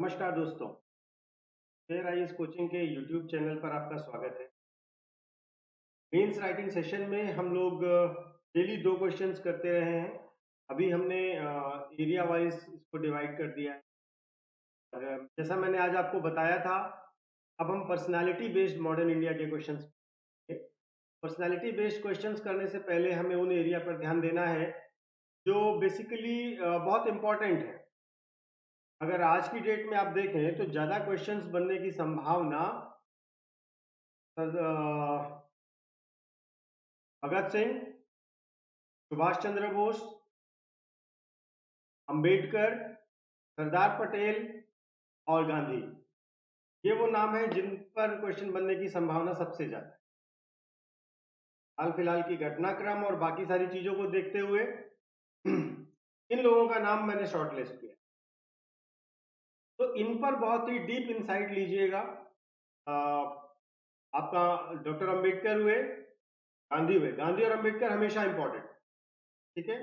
नमस्कार दोस्तों। Fair IAS coaching के यूट्यूब चैनल पर आपका स्वागत है। मेंस राइटिंग सेशन में हम लोग डेली 2 क्वेश्चंस करते रहे हैं। अभी हमने एरिया वाइज इसको डिवाइड कर दिया है और जैसा मैंने आज आपको बताया था, अब हम पर्सनालिटी बेस्ड मॉडर्न इंडिया के क्वेश्चंस। पर्सनालिटी बेस्ड क्वेश्चंस करने से पहले हमें उन एरिया पर ध्यान देना है जो बेसिकली बहुत इंपॉर्टेंट है। अगर आज की डेट में आप देखें तो ज़्यादा क्वेश्चंस बनने की संभावना भगत सिंह, सुभाष चंद्र बोस, अंबेडकर, सरदार पटेल और गांधी, ये वो नाम है जिन पर क्वेश्चन बनने की संभावना सबसे ज्यादा है। हाल फिलहाल की घटनाक्रम और बाकी सारी चीजों को देखते हुए इन लोगों का नाम मैंने शॉर्टलिस्ट किया। तो इन पर बहुत ही डीप इंसाइट लीजिएगा। आपका डॉक्टर अंबेडकर हुए, गांधी हुए। गांधी और अंबेडकर हमेशा इंपॉर्टेंट, ठीक है।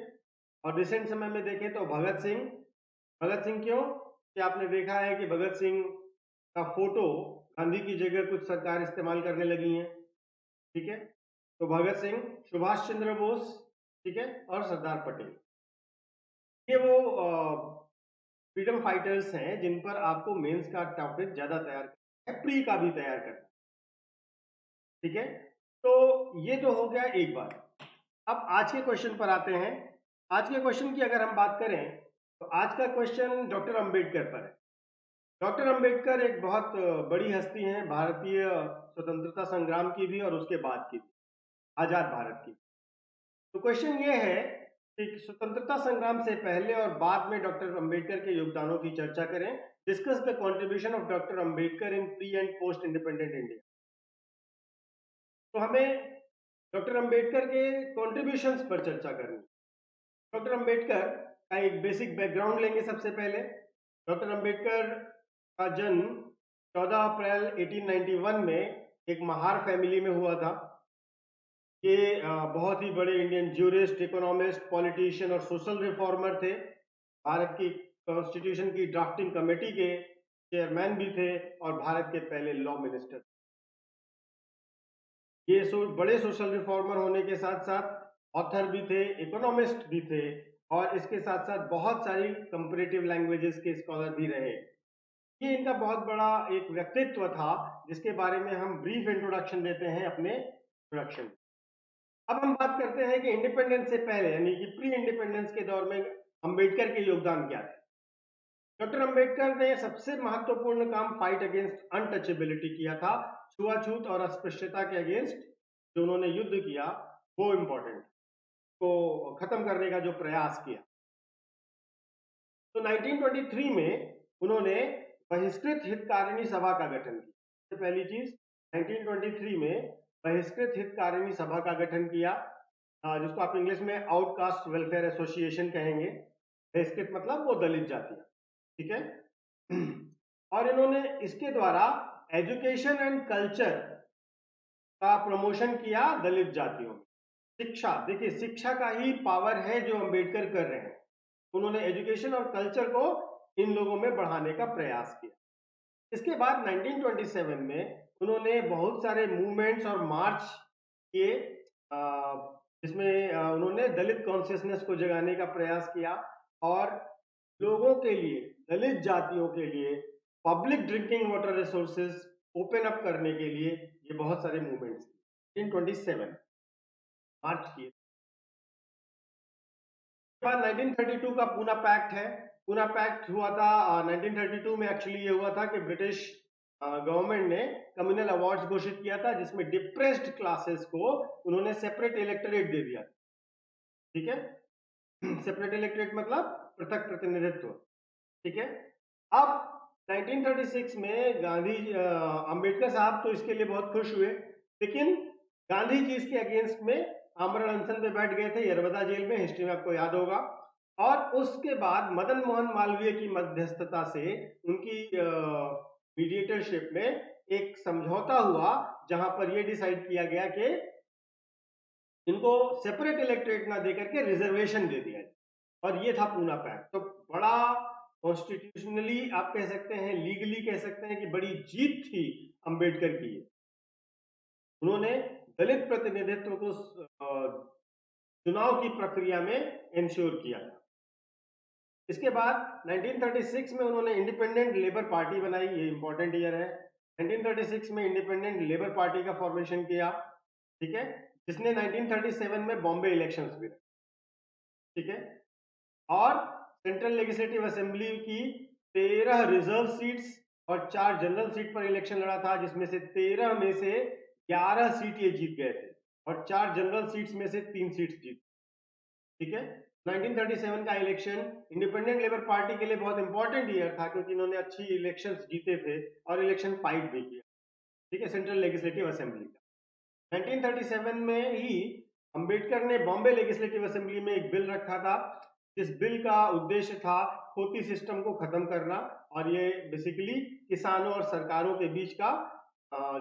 और रिसेंट समय में देखें तो भगत सिंह क्यों कि आपने देखा है कि भगत सिंह का फोटो गांधी की जगह कुछ सरकार इस्तेमाल करने लगी है, ठीक है। तो भगत सिंह, सुभाष चंद्र बोस, ठीक है, और सरदार पटेल, ये वो फ्रीडम फाइटर्स हैं जिन पर आपको मेंस का टॉपिक ज्यादा तैयार करना है, प्री का भी तैयार करना, ठीक है। तो ये तो हो गया एक बात। अब आज के क्वेश्चन पर आते हैं। आज के क्वेश्चन की अगर हम बात करें तो आज का क्वेश्चन डॉक्टर अंबेडकर पर है। डॉक्टर अंबेडकर एक बहुत बड़ी हस्ती हैं भारतीय स्वतंत्रता संग्राम की भी और उसके बाद की भी, आजाद भारत की। तो क्वेश्चन ये है कि स्वतंत्रता संग्राम से पहले और बाद में डॉक्टर अंबेडकर के योगदानों की चर्चा करें। Discuss the contribution of doctor Ambedkar in pre and post independent India. तो हमें डॉक्टर अंबेडकर के कॉन्ट्रीब्यूशंस पर चर्चा करनी। डॉक्टर अंबेडकर का एक बेसिक बैकग्राउंड लेंगे सबसे पहले। डॉक्टर अंबेडकर का जन्म 14 अप्रैल 1891 में एक महार फैमिली में हुआ था। ये बहुत ही बड़े इंडियन ज्यूरिस्ट, इकोनॉमिस्ट, पॉलिटिशियन और सोशल रिफॉर्मर थे। भारत की कॉन्स्टिट्यूशन की ड्राफ्टिंग कमेटी के चेयरमैन भी थे और भारत के पहले लॉ मिनिस्टर। ये बड़े सोशल रिफॉर्मर होने के साथ साथ ऑथर भी थे, इकोनॉमिस्ट भी थे और इसके साथ साथ बहुत सारी कंपैरेटिव लैंग्वेजेस के स्कॉलर भी रहे। ये इनका बहुत बड़ा एक व्यक्तित्व था जिसके बारे में हम ब्रीफ इंट्रोडक्शन देते हैं अपने इंट्रोडक्शन। अब हम बात करते हैं कि इंडिपेंडेंस से पहले यानी कि प्री इंडिपेंडेंस के दौर में अंबेडकर के योगदान क्या थे। डॉक्टर अंबेडकर ने सबसे महत्वपूर्ण काम फाइट अगेंस्ट अनटचेबिलिटी किया था। छुआछूत और अस्पृश्यता के अगेंस्ट जो उन्होंने युद्ध किया वो इंपॉर्टेंट को खत्म करने का जो प्रयास किया। तो 1923 में उन्होंने बहिष्कृत हितकारिणी सभा का गठन किया। सबसे पहली चीज 1923 में बहिष्कृत हितकारिणी सभा का गठन किया, जिसको आप इंग्लिश में आउटकास्ट वेलफेयर एसोसिएशन कहेंगे। बहिष्कृत मतलब वो दलित जातियां, ठीक है। और इन्होंने इसके द्वारा एजुकेशन एंड कल्चर का प्रमोशन किया दलित जातियों में। शिक्षा, देखिए शिक्षा का ही पावर है जो अंबेडकर कर रहे हैं। उन्होंने एजुकेशन और कल्चर को इन लोगों में बढ़ाने का प्रयास किया। इसके बाद 1927 में उन्होंने बहुत सारे मूवमेंट्स और मार्च किए, जिसमें उन्होंने दलित कॉन्शियसनेस को जगाने का प्रयास किया और लोगों के लिए, दलित जातियों के लिए public drinking water resources open up करने के लिए ये बहुत सारे मूवमेंट्स 1927 मार्च किए। बाद 1932 का पूना पैक्ट है। पूना पैक्ट हुआ था 1932 में। एक्चुअली ये हुआ था कि ब्रिटिश गवर्नमेंट ने कम्युनल अवार्ड्स घोषित किया था जिसमें डिप्रेस्ड क्लासेस को उन्होंने सेपरेट इलेक्टोरेट दे दिया, ठीक है। सेपरेट इलेक्टोरेट मतलब पृथक प्रतिनिधित्व, ठीक है। अब 1936 में गांधी अंबेडकर साहब तो इसके लिए बहुत खुश हुए, लेकिन गांधी जी इसके अगेंस्ट में आमरण अनशन पे बैठ गए थे यरवदा जेल में, हिस्ट्री में आपको याद होगा। और उसके बाद मदन मोहन मालवीय की मध्यस्थता से उनकी मीडिएटरशिप में एक समझौता हुआ जहां पर यह डिसाइड किया गया कि इनको सेपरेट इलेक्टोरेट ना देकर के रिजर्वेशन दे दिया जाए, और ये था पूना पैक्ट। तो बड़ा कॉन्स्टिट्यूशनली आप कह सकते हैं, लीगली कह सकते हैं कि बड़ी जीत थी अंबेडकर की। उन्होंने दलित प्रतिनिधित्व को चुनाव की प्रक्रिया में इंश्योर किया था। इसके बाद 1936 में उन्होंने इंडिपेंडेंट लेबर पार्टी बनाई, ये इंपॉर्टेंट ईयर है। 1936 में इंडिपेंडेंट लेबर पार्टी का फॉर्मेशन किया, ठीक है, जिसने 1937 में बॉम्बे इलेक्शंस भी, ठीक है, और सेंट्रल लेजिस्लेटिव असेंबली की 13 रिजर्व सीट्स और 4 जनरल सीट पर इलेक्शन लड़ा था, जिसमें से 13 में से 11 सीट ये जीत गए थे और 4 जनरल सीट्स में से 3 सीट्स जीत, ठीक है। 1937 का इलेक्शन इंडिपेंडेंट लेबर पार्टी के लिए बहुत इंपॉर्टेंट ईयर था, क्योंकि इन्होंने अच्छी इलेक्शंस जीते थे और इलेक्शन फाइट भी किया, ठीक है, सेंट्रल लेजिस्लेटिव असेंबली का। 1937 में ही अंबेडकर ने बॉम्बे लेजिस्लेटिव असेंबली में एक बिल रखा था, जिस बिल का उद्देश्य था खोती सिस्टम को खत्म करना, और ये बेसिकली किसानों और सरकारों के बीच का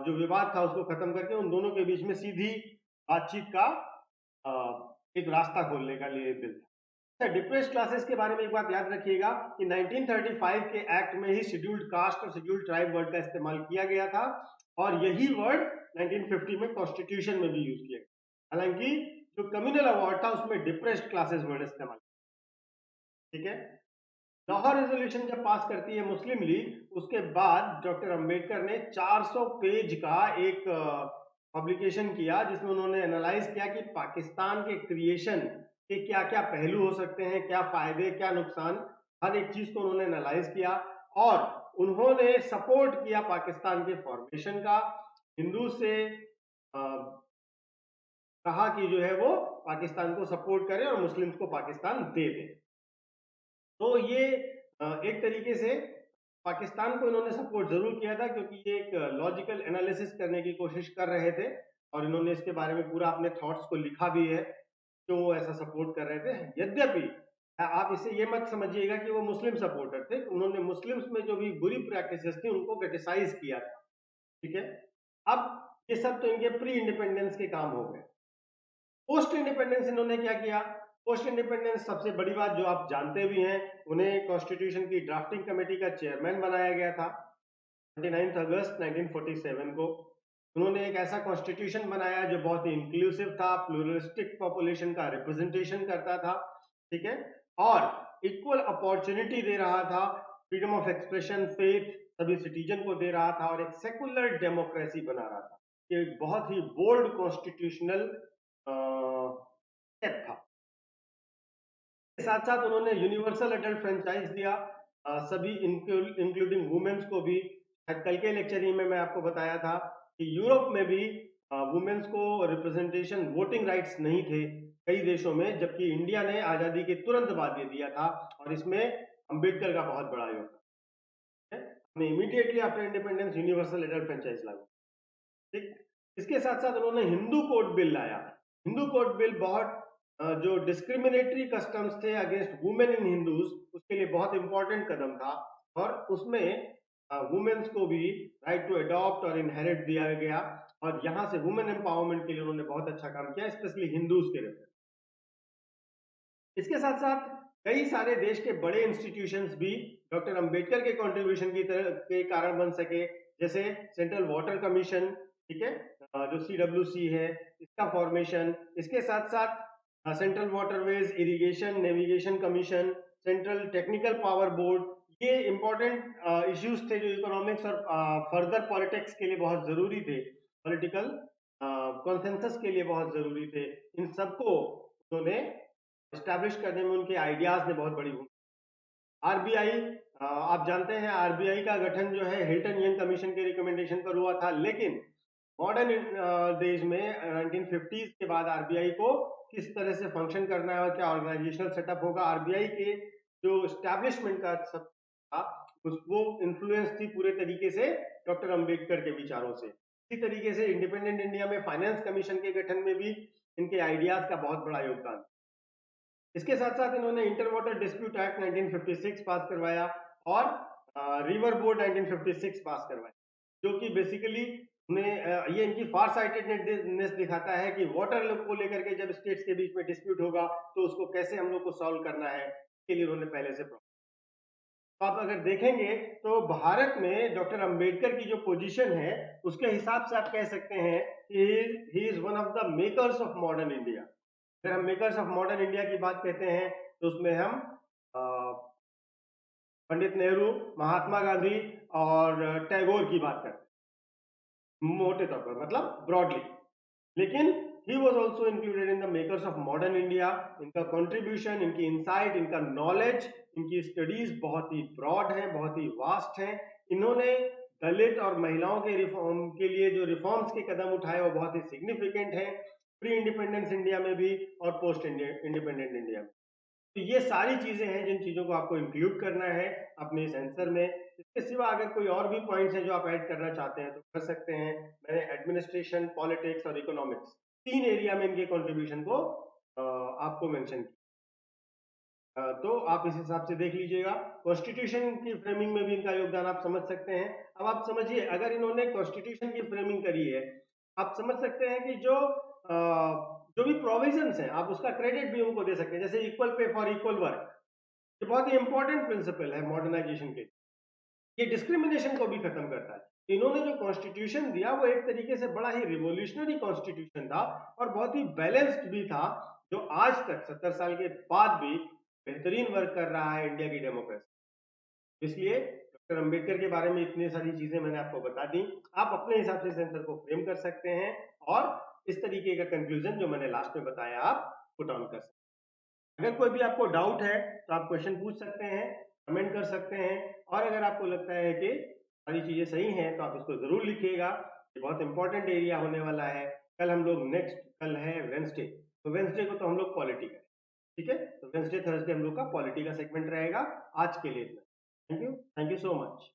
जो विवाद था उसको खत्म करके उन दोनों के बीच में सीधी बातचीत का एक रास्ता खोलने का लिए बिल था। डिप्रेस्ड क्लासेस के बारे में एक बात याद रखिएगा कि 1935 के एक्ट में ही शेड्यूल्ड कास्ट और शेड्यूल्ड ट्राइब वर्ड का इस्तेमाल किया गया था, और यही वर्ड 1950 में कॉन्स्टिट्यूशन में भी यूज किया गया। हालांकि जो कम्युनल अवार्ड था उसमें डिप्रेस्ड क्लासेस वर्ड इस्तेमाल, ठीक है। लाहौर रेजोल्यूशन जब पास करती है मुस्लिम लीग, उसके बाद डॉक्टर अंबेडकर ने 400 पेज का एक पब्लिकेशन किया, जिसमें उन्होंने एनालाइज किया कि पाकिस्तान के क्रिएशन के क्या क्या पहलू हो सकते हैं, क्या फायदे क्या नुकसान, हर एक चीज को उन्होंने एनालाइज किया, और उन्होंने सपोर्ट किया पाकिस्तान के फॉर्मेशन का। हिंदू से कहा कि जो है वो पाकिस्तान को सपोर्ट करें और मुस्लिम्स को पाकिस्तान दे दें। तो ये एक तरीके से पाकिस्तान को इन्होंने सपोर्ट जरूर किया था, क्योंकि ये एक लॉजिकल एनालिसिस करने की कोशिश कर रहे थे, और इन्होंने इसके बारे में पूरा अपने थॉट्स को लिखा भी है, क्यों वो ऐसा सपोर्ट कर रहे थे। यद्यपि आप इसे ये मत समझिएगा कि वो मुस्लिम सपोर्टर थे, उन्होंने मुस्लिम्स में जो भी बुरी प्रैक्टिसेस थी उनको क्रिटिसाइज किया था, ठीक है। अब ये सब तो इनके प्री इंडिपेंडेंस के काम हो गए। पोस्ट इंडिपेंडेंस इन्होंने क्या किया? पोस्ट इंडिपेंडेंस सबसे बड़ी बात जो आप जानते भी हैं, उन्हें कॉन्स्टिट्यूशन की ड्राफ्टिंग कमेटी का चेयरमैन बनाया गया था 29 अगस्त 1947 को। उन्होंने एक ऐसा कॉन्स्टिट्यूशन बनाया जो बहुत ही इंक्लूसिव था, प्लूरलिस्टिक पॉपुलेशन का रिप्रेजेंटेशन करता था, ठीक है, और इक्वल अपॉर्चुनिटी दे रहा था, फ्रीडम ऑफ एक्सप्रेशन, फेथ सभी सिटीजन को दे रहा था, और एक सेकुलर डेमोक्रेसी बना रहा था। ये बहुत ही बोल्ड कॉन्स्टिट्यूशनल स्टेप था। साथ साथ उन्होंने यूनिवर्सल अडल्ट फ्रेंचाइज दिया, सभी इंक्लूडिंग वुमेन्स को भी। कल के लेक्चरिंग में मैं आपको बताया था कि यूरोप में भी वुमेन्स को रिप्रेजेंटेशन, वोटिंग राइट्स नहीं थे कई देशों में, जबकि इंडिया ने आजादी के तुरंत बाद ये दिया था, और इसमें अंबेडकर का बहुत बड़ा योगदान है। हमने immediately after independence universal adult franchise लागू, ठीक। इसके साथ साथ उन्होंने हिंदू कोड बिल लाया। हिंदू कोड बिल बहुत जो डिस्क्रिमिनेटरी कस्टम्स थे अगेंस्ट वुमेन इन हिंदूज, उसके लिए बहुत इंपॉर्टेंट कदम था, और उसमें वुमेन्स को भी राइट टू अडॉप्ट और इनहेरिट दिया गया, और यहां से वुमेन एम्पावरमेंट के लिए उन्होंने बहुत अच्छा काम किया, स्पेशली हिंदूज के लिए। इसके साथ साथ कई सारे देश के बड़े इंस्टीट्यूशंस भी डॉक्टर अंबेडकर के कंट्रीब्यूशन की तरह के कारण बन सके, जैसे सेंट्रल वाटर कमीशन, ठीक है, जो CWC है, इसका फॉर्मेशन। इसके साथ साथ central waterways, irrigation, navigation commission, central technical power board, ये इंपॉर्टेंट इश्यूज थे जो इकोनॉमिक्स और फर्दर पॉलिटिक्स के लिए बहुत जरूरी थे, पॉलिटिकल कॉन्सेंसस के लिए बहुत जरूरी थे। इन सबको उन्होंने एस्टैब्लिश करने में उनके आइडियाज ने बहुत बड़ी भूमिका। आरबीआई, आप जानते हैं आरबीआई का गठन जो है हिल्टन यंग कमीशन के रिकमेंडेशन पर हुआ था, लेकिन मॉडर्न देश में 1950s के बाद आरबीआई को किस तरह से फंक्शन करना है और क्या ऑर्गेनाइजेशनल सेटअप होगा, आरबीआई के जो एस्टैब्लिशमेंट का सब था वो इन्फ्लुएंस थी पूरे तरीके से डॉक्टर अंबेडकर के विचारों से। इसी तरीके से इंडिपेंडेंट इंडिया में फाइनेंस कमीशन के गठन में भी इनके आइडियाज का बहुत बड़ा योगदान। इसके साथ साथ इन्होंने इंटर वाटर डिस्प्यूट एक्ट 1956 पास करवाया, और रिवर बोर्ड 1956 पास करवाया, जो कि बेसिकली उन्हें ये इनकी फार साइटेडनेस दिखाता है कि वाटर को लेकर के जब स्टेट्स के बीच में डिस्प्यूट होगा तो उसको कैसे हम लोग को सॉल्व करना है, इसके लिए उन्होंने पहले से तो आप अगर देखेंगे तो भारत में डॉक्टर अंबेडकर की जो पोजीशन है उसके हिसाब से आप कह सकते हैं कि he is one of the makers of modern India. अगर हम मेकर्स ऑफ मॉडर्न इंडिया की बात कहते हैं तो उसमें हम अ, पंडित नेहरू, महात्मा गांधी और टैगोर की बात करते हैं मोटे तौर पर, मतलब ब्रॉडली। लेकिन he was also included in the makers of modern India. इनका कंट्रीब्यूशन, इनकी इंसाइट, इनका नॉलेज, इनकी स्टडीज बहुत ही ब्रॉड है, बहुत ही वास्ट है। इन्होंने दलित और महिलाओं के रिफॉर्म के लिए जो रिफॉर्म्स के कदम उठाए वो बहुत ही सिग्निफिकेंट है, प्री इंडिपेंडेंस इंडिया में भी और पोस्ट इंडिपेंडेंट इंडिया में। तो ये सारी चीजें हैं जिन चीजों को आपको इंक्लूड करना है अपने इस आंसर में। इसके सिवा अगर कोई और भी पॉइंट्स हैं जो आप ऐड करना चाहते हैं तो कर सकते हैं। मैंने एडमिनिस्ट्रेशन, पॉलिटिक्स और इकोनॉमिक्स, 3 एरिया में इनके कंट्रीब्यूशन को आपको मेंशन किया। तो आप इस हिसाब से देख लीजिएगा। कॉन्स्टिट्यूशन की फ्रेमिंग में भी इनका योगदान आप समझ सकते हैं। अब आप समझिए, अगर इन्होंने कॉन्स्टिट्यूशन की फ्रेमिंग करी है, आप समझ सकते हैं कि जो भी प्रोविजंस हैं आप उसका क्रेडिट भी उनको दे सकते हैं, जैसे equal pay for equal work. ये बहुत ही इंपॉर्टेंट प्रिंसिपल है मॉडर्नाइजेशन के। ये डिस्क्रिमिनेशन को भी खत्म करता है। इन्होंने जो कॉन्स्टिट्यूशन दिया वो एक तरीके से बड़ा ही रिवोल्यूशनरी कॉन्स्टिट्यूशन था और बहुत ही बैलेंस्ड भी था, जो आज तक 70 साल के बाद भी बेहतरीन वर्क कर रहा है इंडिया की डेमोक्रेसी। इसलिए डॉक्टर अंबेडकर के बारे में इतनी सारी चीजें मैंने आपको बता दी। आप अपने हिसाब से इस आंसर को फ्रेम कर सकते हैं और इस तरीके का कंक्लूजन जो मैंने लास्ट में बताया आप पुट ऑन कर सकते हैं। अगर कोई भी आपको डाउट है तो आप क्वेश्चन पूछ सकते हैं, कमेंट कर सकते हैं, और अगर आपको लगता है कि सारी चीजें सही हैं तो आप इसको जरूर लिखिएगा। ये बहुत इंपॉर्टेंट एरिया होने वाला है। कल हम लोग कल है वेंसडे, तो वेंसडे को तो हम लोग पॉलिटी करें, ठीक है? तो वेंसडे थर्सडे हम लोग का पॉलिटी का सेगमेंट रहेगा। आज के लिए इतना। Thank you so much.